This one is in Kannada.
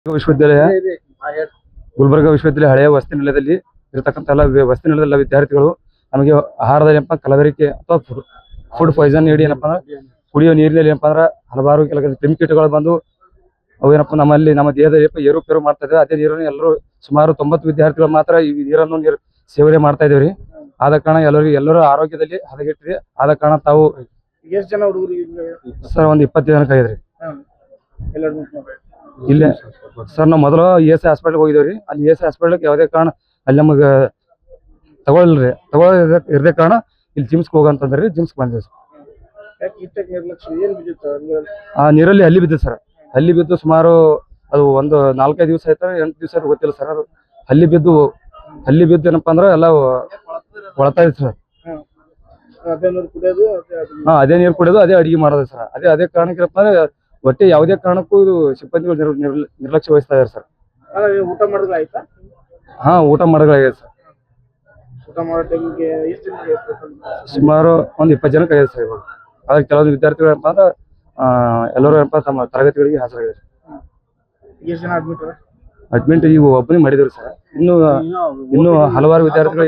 ವಿಶ್ವವಿದ್ಯಾಲಯ ಗುಲ್ಬರ್ಗ ವಿಶ್ವವಿದ್ಯಾಲಯ ಹಳೆಯ ವಸತಿ ನಿಲಯದಲ್ಲಿ ಇರತಕ್ಕಂಥ ಎಲ್ಲ ವಸತಿ ನಿಲಯದ ವಿದ್ಯಾರ್ಥಿಗಳು ನಮಗೆ ಆಹಾರದಲ್ಲಿ ಏನಪ್ಪ ಕಲಬೆರಕೆ ಅಥವಾ ಫುಡ್ ಪಾಯ್ಸನ್ ನೀಡಿ ಏನಪ್ಪ ಅಂದ್ರೆ ಕುಡಿಯೋ ನೀರಿನಲ್ಲಿ ಏನಪ್ಪ ಅಂದ್ರೆ ಹಲವಾರು ಕೆಲವು ಕ್ರಿಮಿಕೀಟಗಳು ಬಂದು ಅವು ಏನಪ್ಪ ನಮ್ಮ ದೇಹದಲ್ಲಿ ಏರುಪೇರು ಮಾಡ್ತಾ ಇದ್ದೇವೆ. ಅದೇ ನೀರನ್ನು ಎಲ್ಲರೂ ಸುಮಾರು 90 ವಿದ್ಯಾರ್ಥಿಗಳು ಮಾತ್ರ ಈ ನೀರನ್ನು ಸೇವನೆ ಮಾಡ್ತಾ ಇದ್ದೇವೆ ರೀ. ಆದ ಕಾರಣ ಎಲ್ಲರೂ ಆರೋಗ್ಯದಲ್ಲಿ ಹದಗೆಟ್ಟಿದೆ. ಆದ ಕಾರಣ ತಾವು ಎಷ್ಟು ಜನ ಹುಡುಗರು ಸರ್ ಒಂದು 20 ಜನಕ್ಕೆ ಆಗಿದ್ರಿ ಇಲ್ಲೇ ಸರ್. ನಾವು ಮೊದಲು ESI ಹಾಸ್ಪಿಟಲ್ಗೆ ಹೋಗಿದ್ದೇವ್ರಿ. ಅಲ್ಲಿ ESI ಹಾಸ್ಪಿಟಲ್ಗೆ ಯಾವುದೇ ಕಾರಣ ಅಲ್ಲಿ ನಮಗೆ ಇರದೇ ಕಾರಣ ಇಲ್ಲಿ ಜಿಮ್ಸ್ಗೆ ಹೋಗಂತಂದ್ರಿ. ಜಿಮ್ಸ್ಗೆ ಬಂದಿವಿ ಸರ್. ಆ ನೀರಲ್ಲಿ ಹಲ್ಲಿ ಬಿದ್ದಿದೆ ಸರ್. ಹಲ್ಲಿ ಬಿದ್ದು ಸುಮಾರು ಅದು ಒಂದು 4-5 ದಿವಸ ಆಯ್ತು, 8 ದಿವಸ ಆಯ್ತು ಗೊತ್ತಿಲ್ಲ ಸರ್. ಅದು ಹಲ್ಲಿ ಬಿದ್ದು ಏನಪ್ಪಾ ಅಂದ್ರೆ ಎಲ್ಲ ಒಳತಾ ಇತ್ತು ಸರ್. ಅದೇ ನೀರು ಕುಡಿಯೋದು ಅದೇ ಅಡಿಗೆ ಮಾಡೋದು ಸರ್. ಅದೇ ಕಾರಣಕ್ಕೆ ಅಂದ್ರೆ ಒಟ್ಟೆ ಯಾವುದೇ ಕಾರಣಕ್ಕೂ ಇದು ಸಿಬ್ಬಂದಿಗಳು ನಿರ್ಲಕ್ಷ್ಯ ವಹಿಸ್ತಾ ಇದಾರೆ ಸರ್. ಊಟ ಮಾಡಿದ್ರೆ ಆಯ್ತಾ? ಊಟ ಮಾಡೋದಾಗಿದೆ ಸರ್. ಊಟ ಮಾಡೋ ಟೈಮಿಗೆ ಸುಮಾರು ಒಂದು 20 ಜನಕ್ಕೆ ಆಗಿದೆ ಸರ್. ಇವಾಗ ಆದ್ರೆ ಕೆಲವೊಂದು ವಿದ್ಯಾರ್ಥಿಗಳು ಏನಪ್ಪ ಅಂದ್ರೆ ಎಲ್ಲರೂ ಏನಪ್ಪ ತಮ್ಮ ತರಗತಿಗಳಿಗೆ ಹಾಜರಾಗಿದ್ದಾರೆ. ಎಷ್ಟು ಜನ ಅಡ್ಮಿಟ್ ಈಗ ಒಬ್ಬನೇ ಮಾಡಿದ್ರು ಸರ್. ಇನ್ನು ಹಲವಾರು ವಿದ್ಯಾರ್ಥಿಗಳು